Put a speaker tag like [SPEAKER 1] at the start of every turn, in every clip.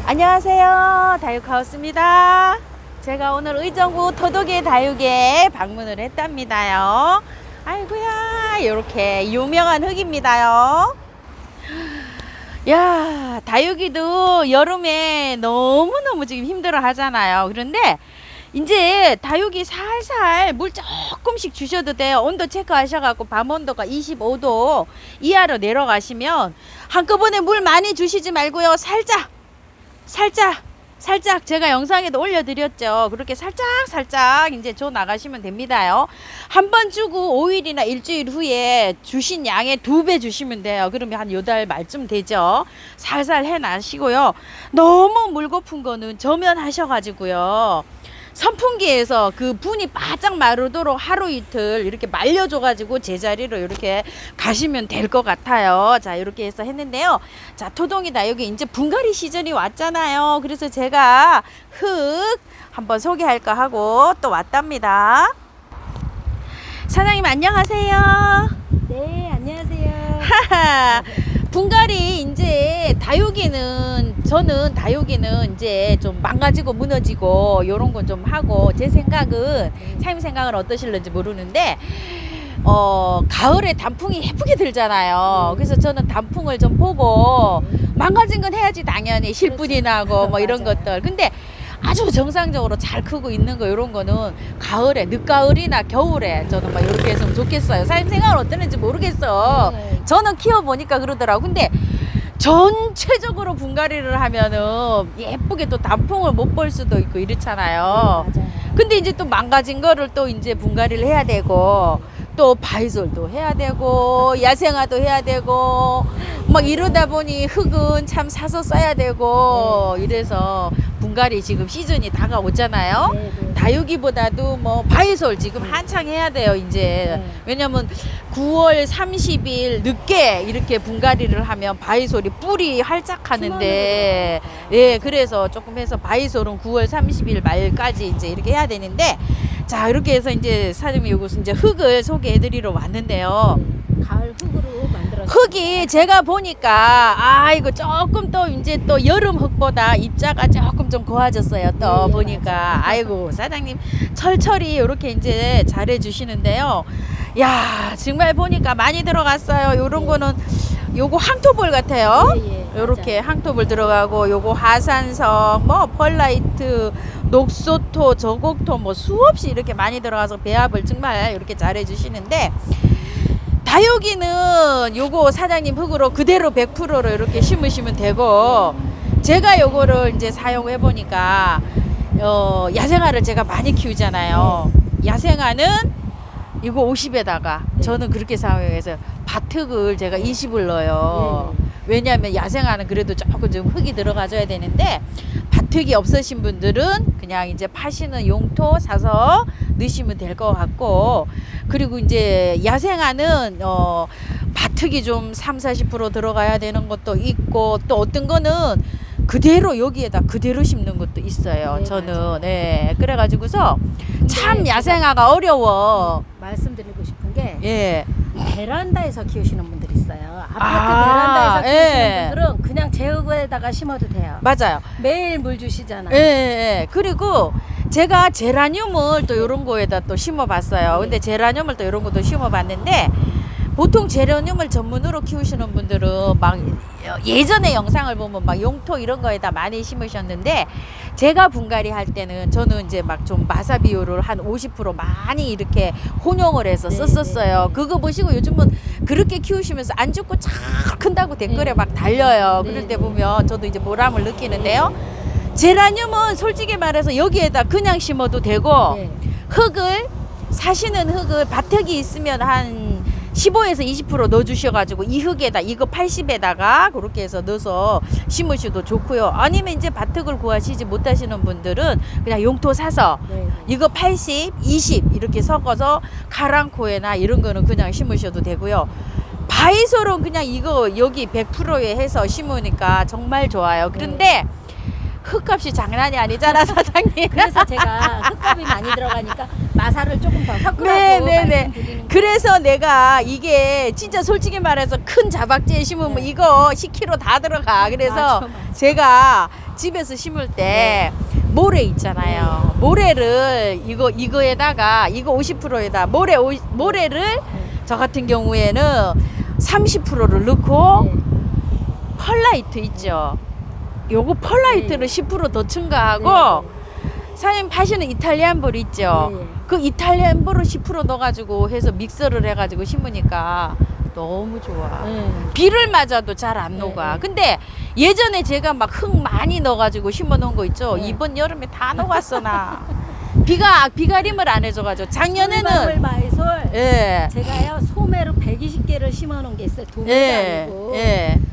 [SPEAKER 1] 안녕하세요, 다육하우스입니다. 제가 오늘 의정부 토독의 다육에 방문을 했답니다요. 아이고야, 이렇게 유명한 흙입니다요. 야, 다육이도 여름에 너무너무 지금 힘들어 하잖아요. 그런데 이제 다육이 살살 물 조금씩 주셔도 돼요. 온도 체크하셔갖고 밤 온도가 25도 이하로 내려가시면 한꺼번에 물 많이 주시지 말고요. 살짝 제가 영상에도 올려드렸죠. 그렇게 살짝 이제 줘 나가시면 됩니다요. 한 번 주고 5일이나 일주일 후에 주신 양의 2배 주시면 돼요. 그러면 한 요달 말쯤 되죠. 살살 해놔시고요. 너무 물 고픈 거는 저면하셔가지고요. 선풍기에서 그 분이 바짝 마르도록 하루 이틀 이렇게 말려줘가지고 제자리로 이렇게 가시면 될 것 같아요. 자, 이렇게 해서 했는데요. 자, 토동이다. 여기 이제 분갈이 시즌이 왔잖아요. 그래서 제가 흙 한번 소개할까 하고 또 왔답니다. 사장님 안녕하세요.
[SPEAKER 2] 네, 안녕하세요.
[SPEAKER 1] 분갈이 이제 저는 다육이는 이제 좀 망가지고 무너지고 요런 건 좀 하고, 제 생각은 사장님 생각은 어떠실는지 모르는데 가을에 단풍이 예쁘게 들잖아요. 그래서 저는 단풍을 좀 보고 망가진 건 해야지 당연히 실뿌리 나고 뭐 이런 것들. 근데 아주 정상적으로 잘 크고 있는 거 이런 거는 가을에, 늦가을이나 겨울에 저는 막 이렇게 했으면 좋겠어요. 사장님 생각은 어떠는지 모르겠어. 저는 키워보니까 그러더라고. 근데 전체적으로 분갈이를 하면은 예쁘게 또 단풍을 못 볼 수도 있고 이렇잖아요. 근데 이제 또 망가진 거를 또 이제 분갈이를 해야 되고, 또 바이솔도 해야 되고 야생화도 해야 되고 막 이러다 보니 흙은 참 사서 써야 되고 이래서 분갈이 지금 시즌이 다가오잖아요. 다육이보다도 뭐 바이솔 지금 한창 해야 돼요 이제. 왜냐면 9월 30일 늦게 이렇게 분갈이를 하면 바이솔이 뿔이 활짝하는데, 예, 그래서 조금 해서 바이솔은 9월 30일 말까지 이제 이렇게 해야 되는데, 자, 이렇게 해서 이제 사장님이 요것은 이제 흙을 소개해드리러 왔는데요.
[SPEAKER 2] 가을 흙으로 만들었어요.
[SPEAKER 1] 흙이 제가 보니까 이거 조금 또 이제 또 여름 흙보다 입자가 조금 좀 고와졌어요. 또
[SPEAKER 2] 네,
[SPEAKER 1] 보니까
[SPEAKER 2] 맞아요.
[SPEAKER 1] 아이고 사장님 철철이 이렇게 이제 잘해 주시는데요. 야, 정말 보니까 많이 들어갔어요. 요런 거는 요거 항토볼 같아요. 요렇게 항토볼 들어가고, 요거 하산석, 뭐 펄라이트, 녹소토, 저곡토 뭐 수없이 이렇게 많이 들어가서 배합을 정말 이렇게 잘해 주시는데, 다육이는 요거 사장님 흙으로 그대로 100%로 이렇게 심으시면 되고, 제가 요거를 이제 사용해 보니까 야생화를 제가 많이 키우잖아요. 야생화는 이거 50에다가 저는 그렇게 사용해서 밭흙을 제가 20을 넣어요. 왜냐하면 야생화는 그래도 조금 좀 흙이 들어가줘야 되는데, 밭흙이 없으신 분들은 그냥 이제 파시는 용토 사서 넣으시면 될 것 같고, 그리고 이제 야생화는 밭흙이 좀 30-40% 들어가야 되는 것도 있고, 또 어떤 거는 그대로 여기에다 그대로 심는 것도 있어요. 저는 그래가지고서 참 야생화가 어려워.
[SPEAKER 2] 말씀드리고 싶은 게,
[SPEAKER 1] 예.
[SPEAKER 2] 베란다에서 키우시는 분들이 있어요. 아파트 베란다에서 키우시는 분들은 그냥 제흙에다가 심어도 돼요.
[SPEAKER 1] 맞아요.
[SPEAKER 2] 매일 물 주시잖아요.
[SPEAKER 1] 예. 그리고 제가 제라늄을 또 이런 거에다 또 심어봤어요. 근데 제라늄을 또 이런 것도 심어봤는데, 보통 제라늄을 전문으로 키우시는 분들은 막 예전에 영상을 보면 막 용토 이런 거에다 많이 심으셨는데, 제가 분갈이 할 때는 저는 이제 막 좀 마사 비율을 한 50% 많이 이렇게 혼용을 해서 썼었어요. 그거 보시고 요즘은 그렇게 키우시면서 안 죽고 잘 큰다고 댓글에 막 달려요. 그럴 때 보면 저도 이제 보람을 느끼는데요. 제라늄은 솔직히 말해서 여기에다 그냥 심어도 되고, 흙을 사시는 흙을 밭흙이 있으면 한 15에서 20% 넣어주셔가지고 이 흙에다 이거 80에다가 그렇게 해서 넣어서 심으셔도 좋고요. 아니면 이제 밭흙을 구하시지 못하시는 분들은 그냥 용토 사서 이거 80, 20 이렇게 섞어서 카랑코에나 이런 거는 그냥 심으셔도 되고요. 바이솔은 그냥 이거 여기 100%에 해서 심으니까 정말 좋아요. 그런데 흙값이 장난이 아니잖아, 사장님.
[SPEAKER 2] 그래서 제가 흙값이 많이 들어가니까 마사를 조금 더 섞으라고 말씀드리는 거예요.
[SPEAKER 1] 그래서 내가 이게 진짜 솔직히 말해서 큰 자박지에 심으면 이거 10kg 다 들어가. 그래서
[SPEAKER 2] 맞아.
[SPEAKER 1] 제가 집에서 심을 때 모래 있잖아요. 모래를 이거에다가 이거 50%에다 모래를 저 같은 경우에는 30%를 넣고 펄라이트 있죠. 요거 펄라이트를 10% 더 첨가하고 사장님 파시는 이탈리안 볼 있죠. 그 이탈리안 볼을 10% 넣어가지고 해서 믹서를 해가지고 심으니까 너무 좋아. 비를 맞아도 잘 안 녹아. 근데 예전에 제가 막 흙 많이 넣어가지고 심어놓은 거 있죠. 이번 여름에 다 녹았어 나. 비가림을 안 해줘가지고 작년에는
[SPEAKER 2] 마이솔
[SPEAKER 1] 예.
[SPEAKER 2] 제가요 소매로 120개를 심어놓은 게 있어요. 도매가 아니고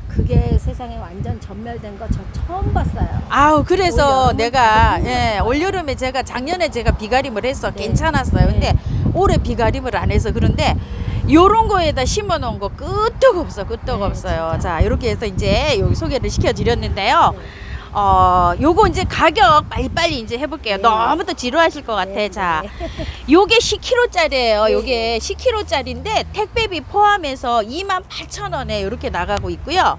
[SPEAKER 2] 그게 세상에 완전 전멸된 거 저 처음 봤어요.
[SPEAKER 1] 아우 그래서
[SPEAKER 2] 올
[SPEAKER 1] 내가
[SPEAKER 2] 여름은
[SPEAKER 1] 올여름에 제가 작년에 제가 비가림을 했어. 괜찮았어요. 근데 올해 비가림을 안 해서 그런데 요런 거에다 심어 놓은 거 끄떡없어요.
[SPEAKER 2] 진짜.
[SPEAKER 1] 자 이렇게 해서 이제 여기 소개를 시켜 드렸는데요. 요거 이제 가격 빨리빨리 이제 해볼게요. 너무 또 지루하실 것 같아. 자, 요게 10kg짜리예요. 요게 10kg짜리인데 택배비 포함해서 28,000원에 이렇게 나가고 있고요.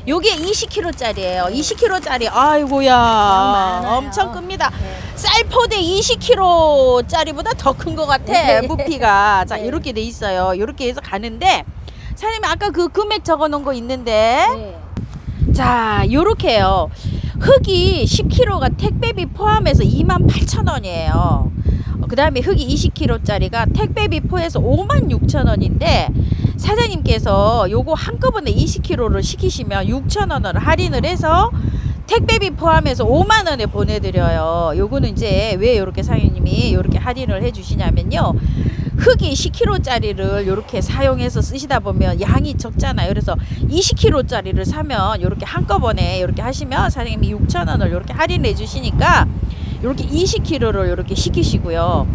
[SPEAKER 1] 요게 20kg짜리예요. 20kg짜리. 아이고야.
[SPEAKER 2] 많아요.
[SPEAKER 1] 엄청 큽니다. 쌀포대 20kg짜리보다 더 큰 것 같아. 부피가. 자, 이렇게 돼 있어요. 이렇게 해서 가는데 사장님 아까 그 금액 적어 놓은 거 있는데 자, 요렇게요. 흙이 10kg가 택배비 포함해서 28,000원이에요. 그 다음에 흙이 20kg짜리가 택배비 포해서 56,000원인데 사장님께서 요거 한꺼번에 20kg를 시키시면 6,000원을 할인을 해서 택배비 포함해서 5만원에 보내드려요. 요거는 이제 왜 요렇게 사장님이 요렇게 할인을 해주시냐면요. 흙이 10kg짜리를 이렇게 사용해서 쓰시다 보면 양이 적잖아요. 그래서 20kg짜리를 사면 이렇게 한꺼번에 이렇게 하시면 사장님이 6,000원을 이렇게 할인해 주시니까 이렇게 20kg를 이렇게 시키시고요.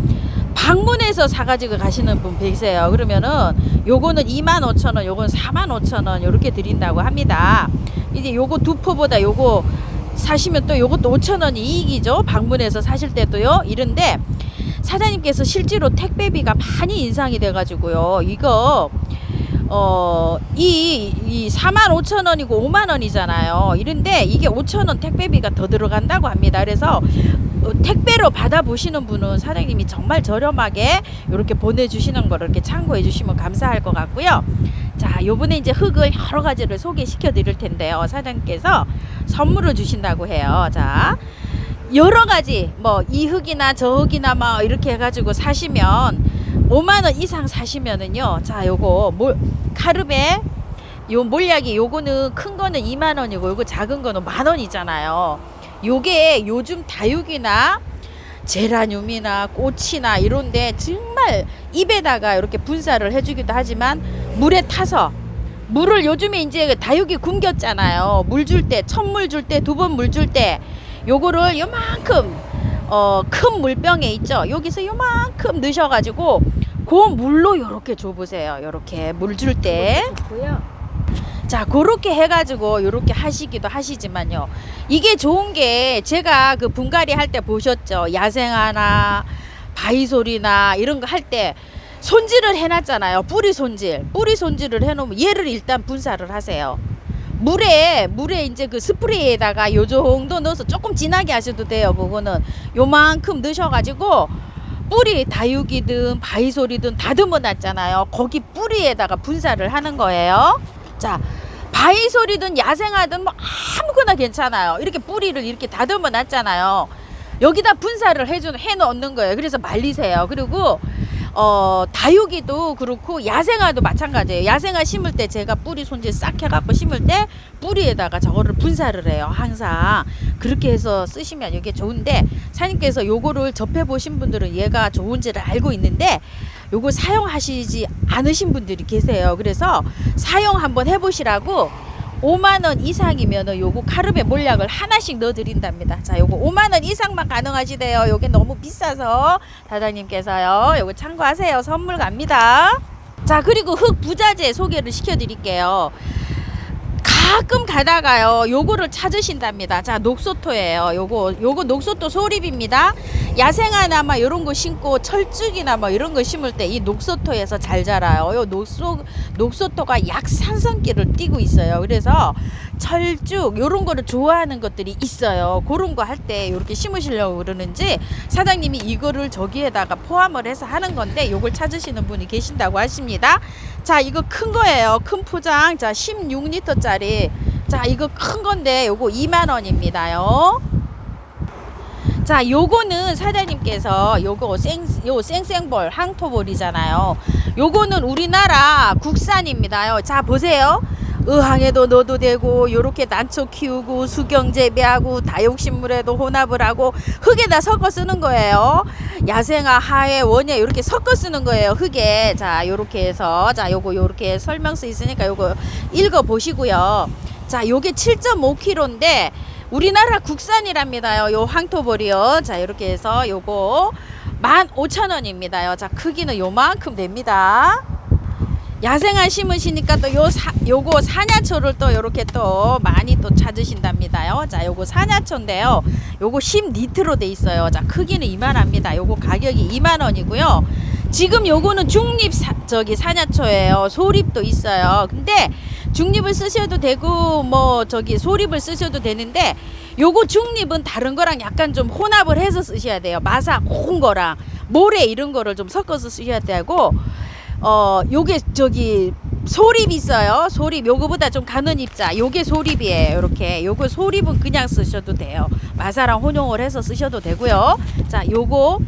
[SPEAKER 1] 방문해서 사가지고 가시는 분 계세요. 그러면은 요거는 25,000원, 요건 45,000원 이렇게 드린다고 합니다. 이제 요거 두 포보다 요거 사시면 또 요것도 5,000원이 이익이죠. 방문해서 사실 때도요. 이런데 사장님께서 실제로 택배비가 많이 인상이 돼가지고요. 이거 이 45,000원이고 5만원이잖아요. 이런데 이게 5,000원 택배비가 더 들어간다고 합니다. 그래서 택배로 받아보시는 분은 사장님이 정말 저렴하게 이렇게 보내주시는 거를 이렇게 참고해 주시면 감사할 것 같고요. 자, 요번에 이제 흙을 여러 가지를 소개시켜 드릴 텐데요. 사장님께서 선물을 주신다고 해요. 자, 여러 가지 뭐 이 흙이나 저 흙이나 뭐 이렇게 해가지고 사시면 5만원 이상 사시면은요. 자, 요거 카르베 요 몰약이 요거는 큰 거는 2만원이고 요거 작은 거는 만원이잖아요. 요게 요즘 다육이나 제라늄이나 꽃이나 이런데 정말 입에다가 이렇게 분사를 해주기도 하지만 물에 타서 물을 요즘에 이제 다육이 굶겼잖아요. 물 줄 때, 첫 물 줄 때, 두 번 물 줄 때 요거를 요만큼 큰 물병에 있죠. 여기서 요만큼 넣으셔가지고 그 물로 요렇게 줘보세요. 요렇게 물 줄 때. 자, 그렇게 해가지고 요렇게 하시기도 하시지만요. 이게 좋은 게 제가 그 분갈이 할 때 보셨죠. 야생화나 바이솔이나 이런 거 할 때 손질을 해놨잖아요. 뿌리 손질을 해놓으면 얘를 일단 분사를 하세요. 물에 이제 그 스프레이에다가 요 정도 넣어서 조금 진하게 하셔도 돼요. 그거는 요만큼 넣으셔가지고 뿌리 다육이든 바이솔이든 다듬어 놨잖아요. 거기 뿌리에다가 분사를 하는 거예요. 자, 바이솔이든 야생화든 뭐 아무거나 괜찮아요. 이렇게 뿌리를 이렇게 다듬어 놨잖아요. 여기다 분사를 해 넣는 거예요. 그래서 말리세요. 그리고 다육이도 그렇고 야생화도 마찬가지예요. 야생화 심을 때 제가 뿌리 손질 싹 해갖고 심을 때 뿌리에다가 저거를 분사를 해요. 항상 그렇게 해서 쓰시면 이게 좋은데 사장님께서 요거를 접해 보신 분들은 얘가 좋은지를 알고 있는데 요거 사용하시지 않으신 분들이 계세요. 그래서 사용 한번 해보시라고 5만원 이상이면 요거 카르베 몰약을 하나씩 넣어 드린답니다. 자, 요거 5만원 이상만 가능하시대요. 요게 너무 비싸서 사장님께서요 요거 참고하세요. 선물 갑니다. 자, 그리고 흙 부자재 소개를 시켜 드릴게요. 가끔 가다가요 요거를 찾으신답니다. 자, 녹소토예요. 요거 녹소토 소립입니다. 야생화나 막 이런 거 심고 철쭉이나 뭐 이런 거 심을 때 이 녹소토에서 잘 자라요. 요 녹소토가 약산성기를 띠고 있어요. 그래서 철쭉 요런 거를 좋아하는 것들이 있어요. 그런 거 할 때 이렇게 심으시려고 그러는지 사장님이 이거를 저기에다가 포함을 해서 하는 건데 요걸 찾으시는 분이 계신다고 하십니다. 자, 이거 큰 거예요. 큰 포장. 자, 16리터짜리. 자, 이거 큰 건데 요거 2만 원입니다요. 자, 요거는 사장님께서 요거 생생볼 항토볼이잖아요. 요거는 우리나라 국산입니다요. 자, 보세요. 의항에도 넣어도 되고 요렇게 난초 키우고 수경 재배하고 다육식물에도 혼합을 하고 흙에다 섞어 쓰는 거예요. 야생화, 하해, 원예 이렇게 섞어 쓰는 거예요. 흙에. 자, 요렇게 해서 자, 요거 요렇게 설명서 있으니까 요거 읽어 보시고요. 자, 요게 7.5kg인데 우리나라 국산이랍니다요. 요 항토볼이요. 자, 이렇게 해서 요거 15,000원입니다요. 자, 크기는 요만큼 됩니다. 야생화 심으시니까 또 요거 사냐초를 또 요렇게 또 많이 또 찾으신답니다요. 자, 요거 사냐초인데요. 요거 10리터로 돼 있어요. 자, 크기는 이만합니다. 요거 가격이 2만 원이고요. 지금 요거는 중립 사냐초예요. 소립도 있어요. 근데 중립을 쓰셔도 되고 뭐 소립을 쓰셔도 되는데 요거 중립은 다른 거랑 약간 좀 혼합을 해서 쓰셔야 돼요. 마사 고운 거랑 모래 이런 거를 좀 섞어서 쓰셔야 되고 요게 소립 있어요. 소립 요거보다 좀 가는 입자. 요게 소립이에요. 이렇게 요거 소립은 그냥 쓰셔도 돼요. 마사랑 혼용을 해서 쓰셔도 되고요. 자, 요거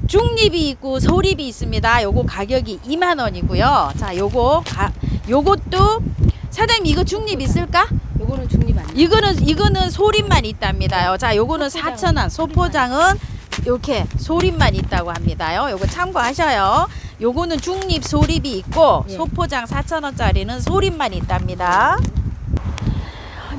[SPEAKER 1] 중립이 있고 소립이 있습니다. 요거 가격이 2만 원이고요. 자, 요것도 사장님 이거 중립 있을까?
[SPEAKER 2] 요거는 중립 아니에요.
[SPEAKER 1] 이거는 소립만 있답니다요. 자, 요거는 4,000원. 소포장은 이렇게 소립만 있다고 합니다요. 요거 참고하셔요. 요거는 중립 소립이 있고
[SPEAKER 2] 예.
[SPEAKER 1] 소포장 4,000원짜리는 소립만 있답니다.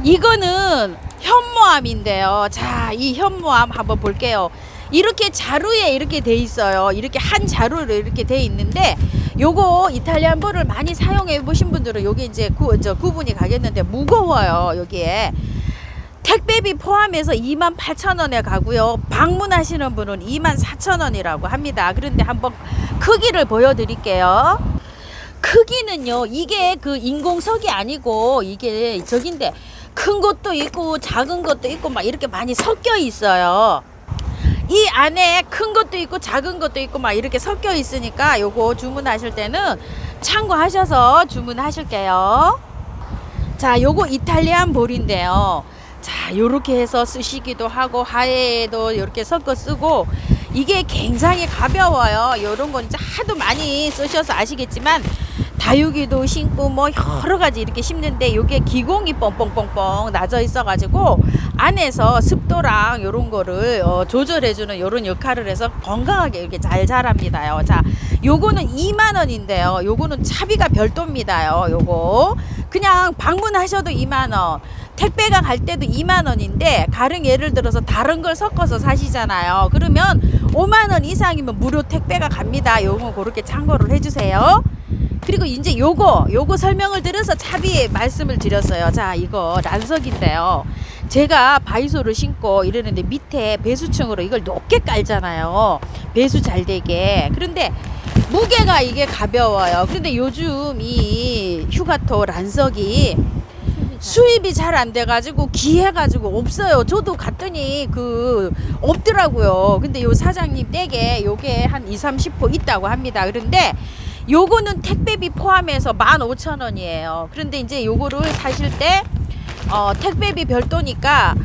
[SPEAKER 1] 이거는 현모암인데요. 자, 이 현모암 한번 볼게요. 이렇게 자루에 이렇게 돼 있어요. 이렇게 한 자루로 이렇게 돼 있는데 요거 이탈리안 볼을 많이 사용해 보신 분들은 요게 이제 구분이 가겠는데 무거워요. 여기에 택배비 포함해서 28,000원에 가고요. 방문하시는 분은 24,000원이라고 합니다. 그런데 한번 크기를 보여드릴게요. 크기는요, 이게 그 인공석이 아니고 이게 저긴데 큰 것도 있고 작은 것도 있고 막 이렇게 많이 섞여 있어요. 이 안에 큰 것도 있고 작은 것도 있고 막 이렇게 섞여 있으니까 요거 주문하실 때는 참고하셔서 주문하실게요. 자, 요거 이탈리안 볼인데요. 자, 요렇게 해서 쓰시기도 하고 하얘도 이렇게 섞어 쓰고 이게 굉장히 가벼워요. 요런 건 이제 하도 많이 쓰셔서 아시겠지만 다육이도 심고 뭐 여러 가지 이렇게 심는데 요게 기공이 뻥뻥뻥뻥 나져 있어 가지고 안에서 습도랑 요런 거를 조절해 주는 요런 역할을 해서 건강하게 이렇게 잘 자랍니다요. 자, 요거는 2만 원인데요. 요거는 차비가 별도입니다요. 요거 그냥 방문하셔도 2만 원. 택배가 갈 때도 2만 원인데 가령 예를 들어서 다른 걸 섞어서 사시잖아요. 그러면 5만 원 이상이면 무료 택배가 갑니다. 요거 그렇게 참고를 해주세요. 그리고 이제 요거 설명을 드려서 차비 말씀을 드렸어요. 자, 이거 란석인데요. 제가 바이소를 신고 이러는데 밑에 배수층으로 이걸 높게 깔잖아요. 배수 잘 되게. 그런데 무게가 이게 가벼워요. 그런데 요즘 이 휴가토 란석이 수입이 잘 안 돼가지고 귀해가지고 없어요. 저도 갔더니 없더라고요. 근데 요 사장님 댁에 요게 한 20-30호 있다고 합니다. 그런데 요거는 택배비 포함해서 15,000원이에요. 그런데 이제 요거를 사실 때 택배비 별도니까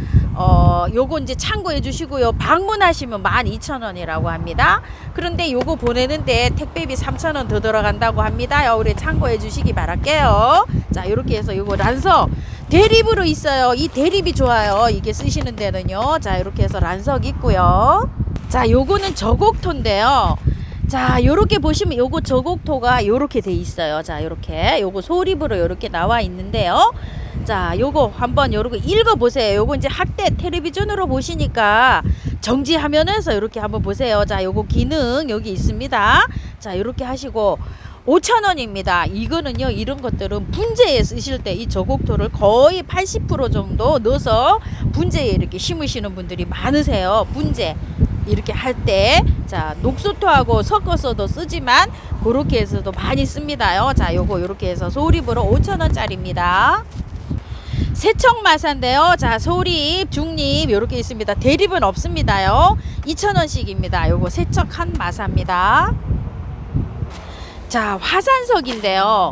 [SPEAKER 1] 요거 이제 참고해 주시고요. 방문하시면 12,000원이라고 합니다. 그런데 요거 보내는데 택배비 3,000원 더 들어간다고 합니다요. 우리 참고해 주시기 바랄게요. 자, 요렇게 해서 요거 란석 대립으로 있어요. 이 대립이 좋아요. 이게 쓰시는 데는요. 자, 이렇게 해서 란석 있고요. 자, 요거는 저곡토인데요. 자, 요렇게 보시면 요거 저곡토가 요렇게 돼 있어요. 자, 요렇게 요거 소립으로 요렇게 나와 있는데요. 자, 요거 한번 요렇게 읽어보세요. 요거 이제 학대 텔레비전으로 보시니까 정지화면에서 요렇게 한번 보세요. 자, 요거 기능 여기 있습니다. 자, 요렇게 하시고 5,000원입니다. 이거는요, 이런 것들은 분재에 쓰실 때 이 저곡토를 거의 80% 정도 넣어서 분재에 이렇게 심으시는 분들이 많으세요. 분재 이렇게 할 때, 자, 녹소토하고 섞어서도 쓰지만 그렇게 해서도 많이 씁니다요. 자, 요거 이렇게 해서 소립으로 5,000원짜리입니다. 세척마사인데요. 자, 소립, 중립 이렇게 있습니다. 대립은 없습니다요. 2,000원씩입니다. 요거 세척한 마사입니다. 자, 화산석인데요.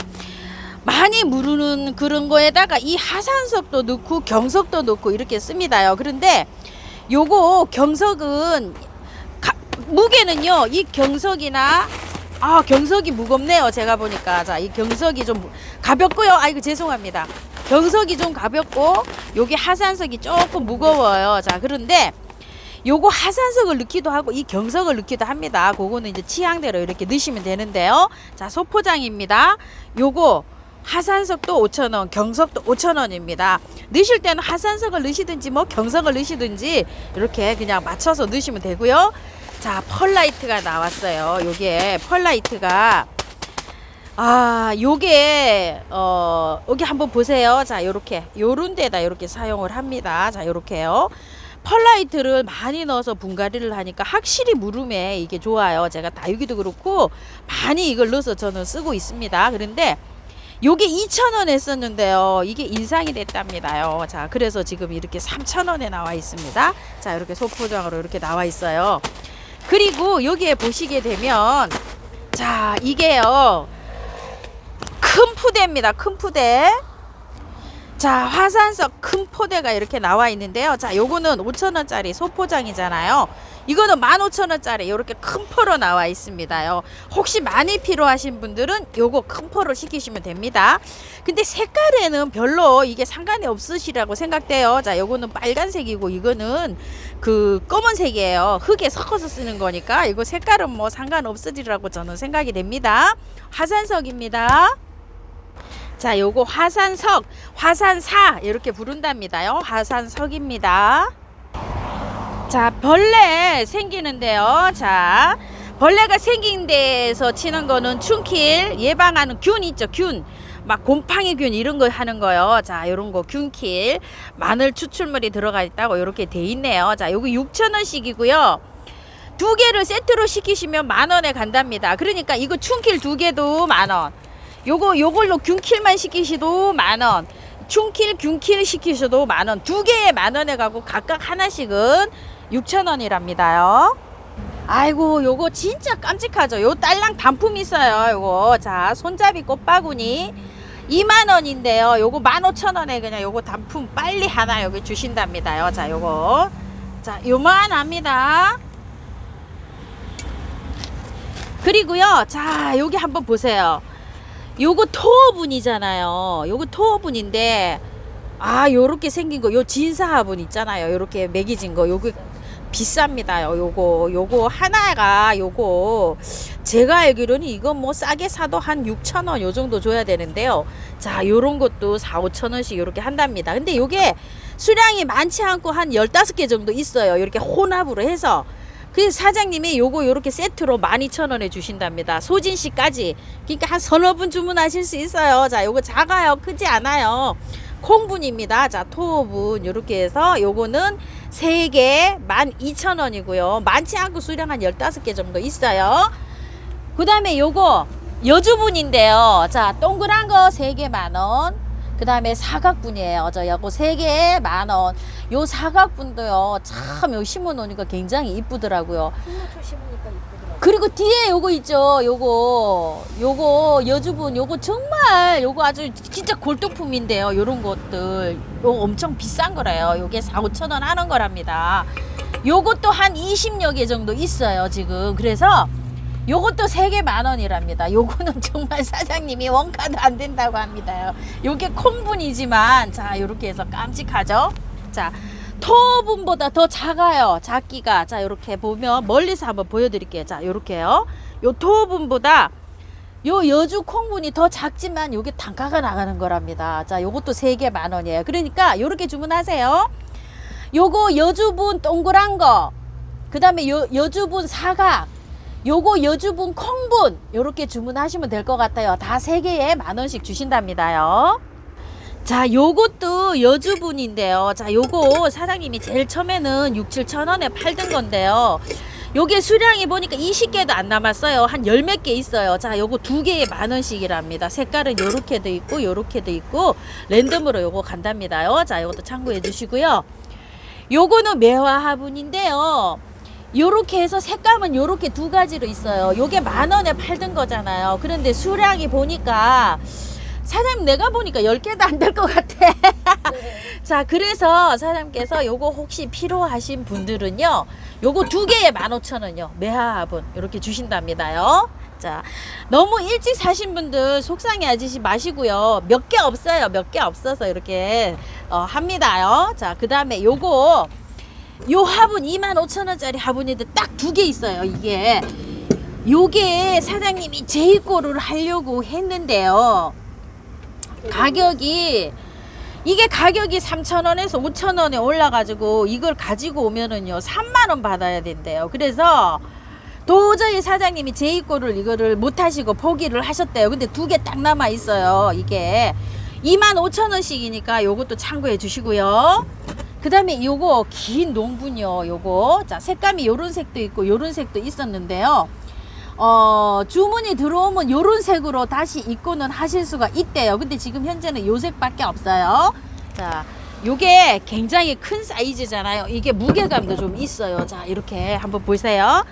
[SPEAKER 1] 많이 무르는 그런 거에다가 이 화산석도 넣고 경석도 넣고 이렇게 씁니다요. 그런데 요거 경석은 무게는요, 이 경석이나 경석이 무겁네요. 제가 보니까. 자, 이 경석이 좀 가볍고요. 아이고, 죄송합니다. 경석이 좀 가볍고 여기 화산석이 조금 무거워요. 자, 그런데 요거 화산석을 넣기도 하고 이 경석을 넣기도 합니다. 그거는 이제 취향대로 이렇게 넣으시면 되는데요. 자, 소포장입니다. 요거 화산석도 5,000원, 경석도 5,000원입니다. 넣으실 때는 화산석을 넣으시든지 뭐 경석을 넣으시든지 이렇게 그냥 맞춰서 넣으시면 되고요. 자, 펄라이트가 나왔어요. 요게 펄라이트가 요게 여기 한번 보세요. 자, 요렇게 요런 데다 이렇게 사용을 합니다. 자, 요렇게요. 펄라이트를 많이 넣어서 분갈이를 하니까 확실히 무름에 이게 좋아요. 제가 다육이도 그렇고 많이 이걸 넣어서 저는 쓰고 있습니다. 그런데 요게 2,000원 했었는데요. 이게 인상이 됐답니다요. 자, 그래서 지금 이렇게 3,000원에 나와 있습니다. 자, 이렇게 소포장으로 이렇게 나와 있어요. 그리고 여기에 보시게 되면, 자, 이게요, 큰 푸대입니다. 큰 푸대. 자, 화산석 큰 포대가 이렇게 나와 있는데요. 자, 요거는 5,000원짜리 소포장이잖아요. 이거는 15,000원짜리 이렇게 큰 포로 나와 있습니다요. 혹시 많이 필요하신 분들은 요거 큰 포로 시키시면 됩니다. 근데 색깔에는 별로 이게 상관이 없으시라고 생각돼요. 자, 요거는 빨간색이고 이거는 그 검은색이에요. 흙에 섞어서 쓰는 거니까 이거 색깔은 뭐 상관없으리라고 저는 생각이 됩니다. 화산석입니다. 자, 요거 화산석, 화산사 이렇게 부른답니다요. 화산석입니다. 자, 벌레 생기는데요. 자, 벌레가 생긴 데에서 치는 거는 춘킬 예방하는 균 있죠. 균. 막 곰팡이균 이런 거 하는 거요. 자, 요런 거 균킬. 마늘 추출물이 들어가 있다고 이렇게 돼 있네요. 자, 요거 6,000원씩이고요. 두 개를 세트로 시키시면 10,000원에 간답니다. 그러니까 이거 춘킬 두 개도 10,000원. 요걸로 균킬만 시키셔도 10,000원. 춘킬, 균킬 시키셔도 10,000원. 두 개에 10,000원에 가고 각각 하나씩은 6,000원이랍니다요. 아이고, 요거 진짜 깜찍하죠. 요 딸랑 단품 있어요. 요거. 자, 손잡이 꽃바구니 20,000원인데요. 요거 15,000원에 그냥 요거 단품 빨리 하나 여기 주신답니다요. 자, 요거. 자, 요만합니다. 그리고요. 자, 여기 한번 보세요. 요거 토어분이잖아요. 요거 토어분인데 요렇게 생긴 거, 요 진사화분 있잖아요. 요렇게 매기진 거, 요거 비쌉니다요. 요거 하나가 요거 제가 알기로는 이거 뭐 싸게 사도 한 6,000원 요 정도 줘야 되는데요. 자, 요런 것도 4,000~5,000원씩 요렇게 한답니다. 근데 요게 수량이 많지 않고 한 15개 정도 있어요. 이렇게 혼합으로 해서. 그래서 사장님이 요거 요렇게 세트로 12,000원에 주신답니다. 소진씨까지. 그러니까 한 서너 분 주문하실 수 있어요. 자, 요거 작아요. 크지 않아요. 콩분입니다. 자, 토분 요렇게 해서 요거는 3개 12,000원이고요. 많지 않고 수량 한 15개 정도 있어요. 그 다음에 요거 여주분인데요. 자, 동그란 거 3개 10,000원. 그 다음에 사각분이에요. 저 요거 3개에 10,000원. 요 사각분도요, 참 요 심어 놓으니까 굉장히 이쁘더라고요.
[SPEAKER 2] 흰무초 심으니까 이쁘더라고요.
[SPEAKER 1] 그리고 뒤에 요거 있죠. 요거 여주분, 요거 정말 요거 아주 진짜 골동품인데요. 요런 것들 요거 엄청 비싼 거래요. 요게 4,000~5,000원 하는 거랍니다. 요것도 한 20여 개 정도 있어요, 지금. 그래서 요것도 3개 10,000원이랍니다. 요거는 정말 사장님이 원가도 안 된다고 합니다. 요게 콩분이지만, 자, 요렇게 해서 깜찍하죠? 자, 토분보다 더 작아요. 작기가. 자, 요렇게 보면 멀리서 한번 보여드릴게요. 자, 요렇게요. 요 토분보다 요 여주 콩분이 더 작지만 요게 단가가 나가는 거랍니다. 자, 요것도 3개 10,000원이에요. 그러니까 요렇게 주문하세요. 요거 여주분 동그란 거, 그 다음에 여주분 사각, 요거 여주분 콩분 요렇게 주문하시면 될 것 같아요. 다 3개에 10,000원씩 주신답니다요. 자, 요것도 여주분인데요. 자, 요거 사장님이 제일 처음에는 6,000~7,000원에 팔던 건데요. 요게 수량이 보니까 20개도 안 남았어요. 한 10몇 개 있어요. 자, 요거 2개에 10,000원씩이랍니다. 색깔은 요렇게도 있고 요렇게도 있고 랜덤으로 요거 간답니다요. 자, 요것도 참고해 주시고요. 요거는 매화 화분인데요. 요렇게 해서 색감은 요렇게 2가지로 있어요. 요게 10,000원에 팔던 거잖아요. 그런데 수량이 보니까 사장님 내가 보니까 10개도 안 될 것 같아. 자, 그래서 사장님께서 요거 혹시 필요하신 분들은요, 요거 2개에 15,000원이요. 매화화분 이렇게 주신답니다요. 자, 너무 일찍 사신 분들 속상해하지 마시고요. 몇 개 없어요. 몇 개 없어서 이렇게 합니다요. 자, 그 다음에 요거 요 화분 25,000원짜리 화분인데 딱 2개 있어요. 이게 요게 사장님이 재입고를 하려고 했는데요. 가격이 3,000원에서 5,000원에 올라가지고 이걸 가지고 오면은요 30,000원 받아야 된대요. 그래서 도저히 사장님이 재입고를 이거를 못 하시고 포기를 하셨대요. 근데 2개 딱 남아 있어요. 이게 25,000원씩이니까 요것도 참고해 주시고요. 그 다음에 요거 긴 농분이요. 요거 자, 색감이 요런 색도 있고 요런 색도 있었는데요. 주문이 들어오면 요런 색으로 다시 입고는 하실 수가 있대요. 근데 지금 현재는 요 색밖에 없어요. 자, 요게 굉장히 큰 사이즈잖아요. 이게 무게감도 좀 있어요. 자, 이렇게 한번 보세요.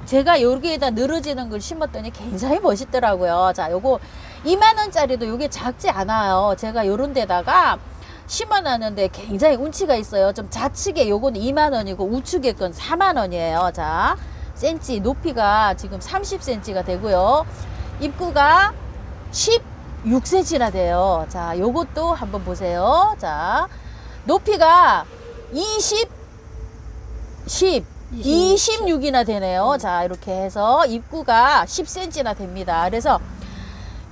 [SPEAKER 1] 제가 여기에다 늘어지는 걸 심었더니 굉장히 멋있더라고요. 자, 요거 20,000원짜리도 요게 작지 않아요. 제가 요런 데다가 심어놨는데 굉장히 운치가 있어요. 좀 좌측에 요거는 20,000원이고 우측에 건 40,000원이에요. 자, 센치 높이가 지금 30cm가 되고요. 입구가 16cm나 돼요. 자, 요것도 한번 보세요. 자, 높이가 26이나 되네요. 자, 이렇게 해서 입구가 10cm나 됩니다. 그래서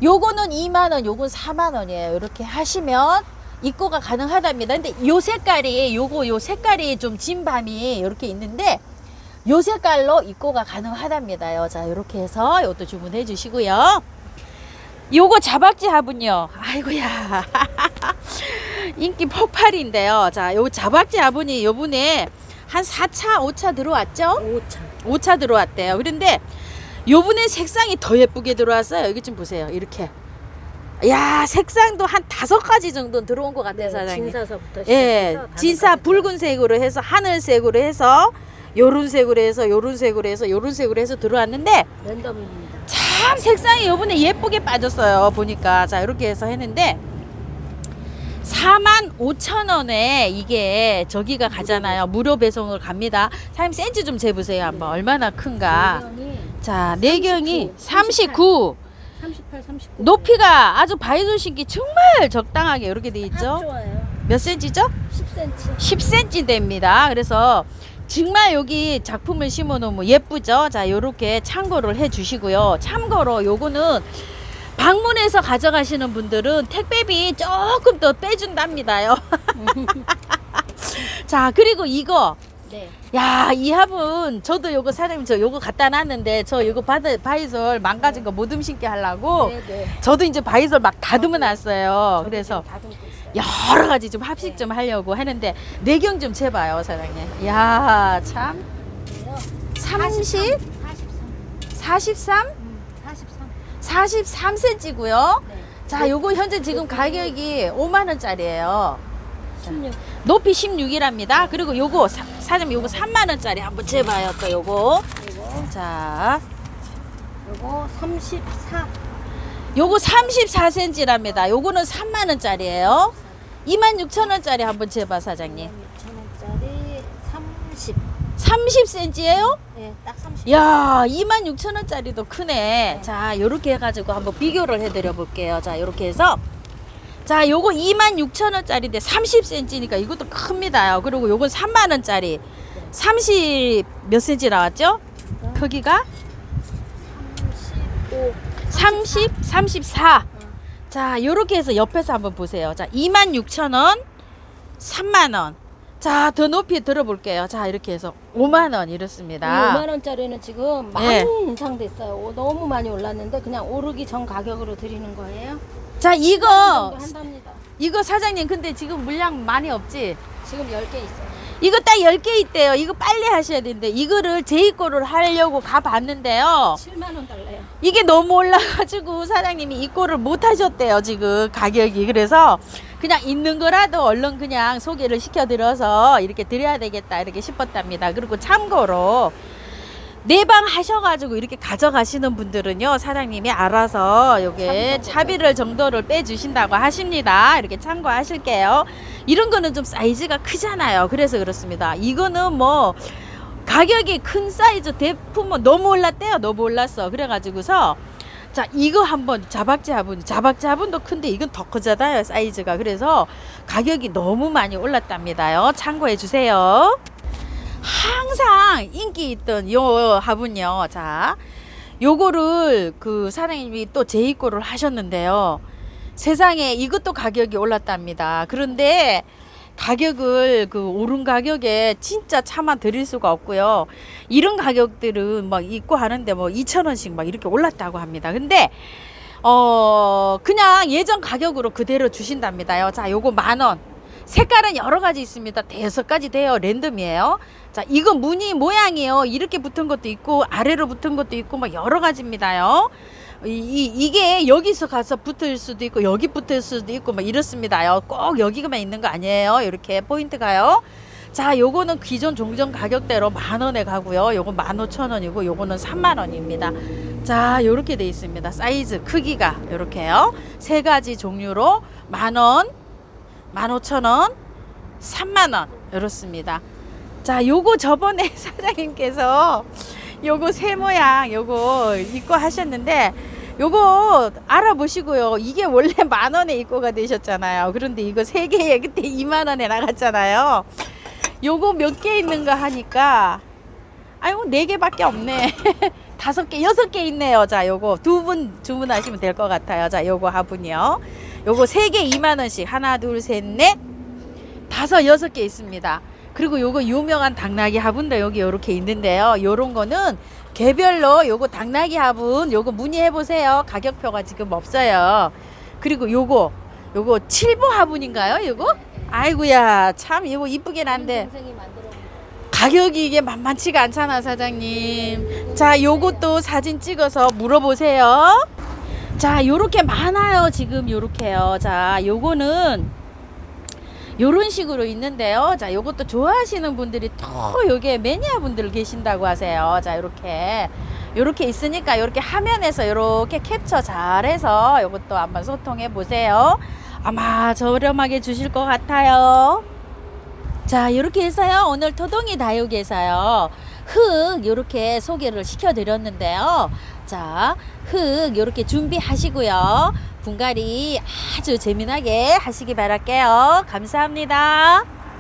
[SPEAKER 1] 요거는 20,000원, 요건 40,000원이에요. 이렇게 하시면 입고가 가능하답니다. 근데 요 색깔이 요 색깔이 좀 진밤이 이렇게 있는데 요 색깔로 입고가 가능하답니다요. 자, 이렇게 해서 이것도 주문해 주시고요. 요거 자박지 화분요. 아이고야. 인기 폭발인데요. 자, 요 자박지 화분이 요번에 한 4차, 5차 들어왔죠? 5차 들어왔대요. 그런데 요번에 색상이 더 예쁘게 들어왔어요. 여기 좀 보세요. 이렇게. 야, 색상도 한 5가지 정도 들어온 것 같아요, 사장님.
[SPEAKER 2] 진사서부터
[SPEAKER 1] 예, 진사 붉은색으로 해서 하늘색으로 해서 요런 색으로 해서 요런 색으로 해서 요런 색으로 해서 들어왔는데
[SPEAKER 2] 랜덤입니다.
[SPEAKER 1] 참 색상이 요번에 예쁘게 빠졌어요. 보니까. 자, 이렇게 해서 했는데 45,000원에 이게 저기가 가잖아요. 무료 배송을 갑니다. 사장님 센치 좀 재보세요. 한번 얼마나 큰가. 자, 내경이 39
[SPEAKER 2] 38, 39.
[SPEAKER 1] 높이가 아주 바이솔 신기 정말 적당하게 이렇게 돼 있죠.
[SPEAKER 2] 좋아요.
[SPEAKER 1] 몇 cm죠?
[SPEAKER 2] 10cm.
[SPEAKER 1] 10cm 됩니다. 그래서 정말 여기 작품을 심어 놓으면 예쁘죠. 자, 요렇게 참고를 해 주시고요. 참고로 요거는 방문해서 가져가시는 분들은 택배비 조금 더 빼준답니다요. 자, 그리고 이거
[SPEAKER 2] 네.
[SPEAKER 1] 야, 이 화분 저도 요거 사장님 저 요거 갖다 놨는데 저 요거 바이솔 망가진 거 못 심게 하려고
[SPEAKER 2] 네.
[SPEAKER 1] 저도 이제 바이솔 막 다듬어 놨어요. 그래서
[SPEAKER 2] 다듬고 있어요.
[SPEAKER 1] 여러 가지 좀 합식 좀 하려고 하는데 내경 좀 재봐요, 사장님. 야, 참 30, 43, 43cm고요.
[SPEAKER 2] 네.
[SPEAKER 1] 자, 요거 현재 지금 가격이 50,000원짜리예요.
[SPEAKER 2] 16.
[SPEAKER 1] 높이 16이랍니다. 그리고 요거 사장님 요거 30,000원짜리 한번 재봐요. 또 요거.
[SPEAKER 2] 이거
[SPEAKER 1] 자,
[SPEAKER 2] 요거 34.
[SPEAKER 1] 요거 34cm랍니다. 요거는 30,000원짜리예요. 26,000원짜리 한번 재봐, 사장님.
[SPEAKER 2] 6,000원짜리 30.
[SPEAKER 1] 30cm예요?
[SPEAKER 2] 네, 딱 30.
[SPEAKER 1] 야, 26,000원짜리도 크네. 자, 요렇게 해가지고 한번 비교를 해드려 볼게요. 자, 요렇게 해서. 자, 요거 26,000원짜리인데 30cm니까 이것도 큽니다요. 그리고 요건 30,000원짜리. 30 몇 cm 나왔죠? 크기가?
[SPEAKER 2] 35.
[SPEAKER 1] 30, 34. 자, 요렇게 해서 옆에서 한번 보세요. 자, 26,000원, 30,000원. 자, 더 높이 들어볼게요. 자, 이렇게 해서 5만 원 이렇습니다.
[SPEAKER 2] 5만 원짜리는 지금 많이
[SPEAKER 1] 예.
[SPEAKER 2] 인상됐어요. 너무 많이 올랐는데 그냥 오르기 전 가격으로 드리는 거예요.
[SPEAKER 1] 자,
[SPEAKER 2] 정도
[SPEAKER 1] 이거
[SPEAKER 2] 한답니다.
[SPEAKER 1] 이거 사장님 근데 지금 물량 많이 없지?
[SPEAKER 2] 지금 10개 있어요.
[SPEAKER 1] 이거 딱 10개 있대요. 이거 빨리 하셔야 되는데 이거를 재입고를 하려고 가봤는데요.
[SPEAKER 2] 7만 원 달래요.
[SPEAKER 1] 이게 너무 올라가지고 사장님이 입고를 못 하셨대요. 지금 가격이. 그래서 그냥 있는 거라도 얼른 그냥 소개를 시켜드려서 이렇게 드려야 되겠다 이렇게 싶었답니다. 그리고 참고로 내방 하셔가지고 이렇게 가져가시는 분들은요, 사장님이 알아서 요게 차비를 정도를 빼주신다고 하십니다. 이렇게 참고하실게요. 이런 거는 좀 사이즈가 크잖아요. 그래서 그렇습니다. 이거는 뭐 가격이 큰 사이즈 대품은 너무 올랐대요. 너무 올랐어. 그래가지고서 자, 이거 한번 자박자분도 큰데 이건 더 크잖아요. 사이즈가. 그래서 가격이 너무 많이 올랐답니다요. 참고해 주세요. 항상 인기 있던 요 화분요. 자, 요거를 그 사장님이 또 재입고를 하셨는데요. 세상에 이것도 가격이 올랐답니다. 그런데 가격을 그 오른 가격에 진짜 차마 드릴 수가 없고요. 이런 가격들은 막 입고 하는데 뭐 2,000원씩 막 이렇게 올랐다고 합니다. 근데 그냥 예전 가격으로 그대로 주신답니다요. 자, 요거 10,000원. 색깔은 여러 가지 있습니다. 5가지 돼요. 랜덤이에요. 자, 이거 무늬 모양이요. 이렇게 붙은 것도 있고 아래로 붙은 것도 있고 막 여러 가지입니다요. 이게 여기서 가서 붙을 수도 있고 여기 붙을 수도 있고 막 이렇습니다요. 꼭 여기만 있는 거 아니에요. 이렇게 포인트가요. 자, 요거는 기존 종전 가격대로 10,000원에 가고요. 요거 15,000원이고 요거는 30,000원입니다. 자, 요렇게 돼 있습니다. 사이즈 크기가 요렇게요. 3가지 종류로 10,000원, 15,000원, 30,000원 이렇습니다. 자, 요거 저번에 사장님께서 요거 새 모양 요거 입고 하셨는데 요거 알아보시고요. 이게 원래 10,000원에 입고가 되셨잖아요. 그런데 이거 3개에 그때 20,000원에 나갔잖아요. 요거 몇 개 있는가 하니까 아이고 4개밖에 없네. 5개, 6개 있네요. 자, 요거 2분 주문하시면 될 것 같아요. 자, 요거 화분이요. 요거 3개 20,000원씩 하나 둘 셋 넷 5, 6개 있습니다. 그리고 요거 유명한 당나귀 화분도 여기 요렇게 있는데요. 요런 거는 개별로 요거 당나귀 화분 요거 문의해 보세요. 가격표가 지금 없어요. 그리고 요거 7보 화분인가요? 요거? 아이고야, 참 이거 이쁘긴 한데
[SPEAKER 2] 동생이 만들어 온
[SPEAKER 1] 가격이 이게 만만치가 않잖아, 사장님. 자, 요것도 사진 찍어서 물어보세요. 자, 요렇게 많아요. 지금 요렇게요. 자, 요거는 요런 식으로 있는데요. 자, 요것도 좋아하시는 분들이 또 요게 매니아 분들 계신다고 하세요. 자, 요렇게 있으니까 요렇게 화면에서 요렇게 캡처 잘해서 요것도 한번 소통해 보세요. 아마 저렴하게 주실 것 같아요. 자, 이렇게 해서요, 오늘 토동이 다육에서요, 흙 요렇게 소개를 시켜 드렸는데요. 자, 흙 요렇게 준비하시고요. 분갈이 아주 재미나게 하시기 바랄게요. 감사합니다.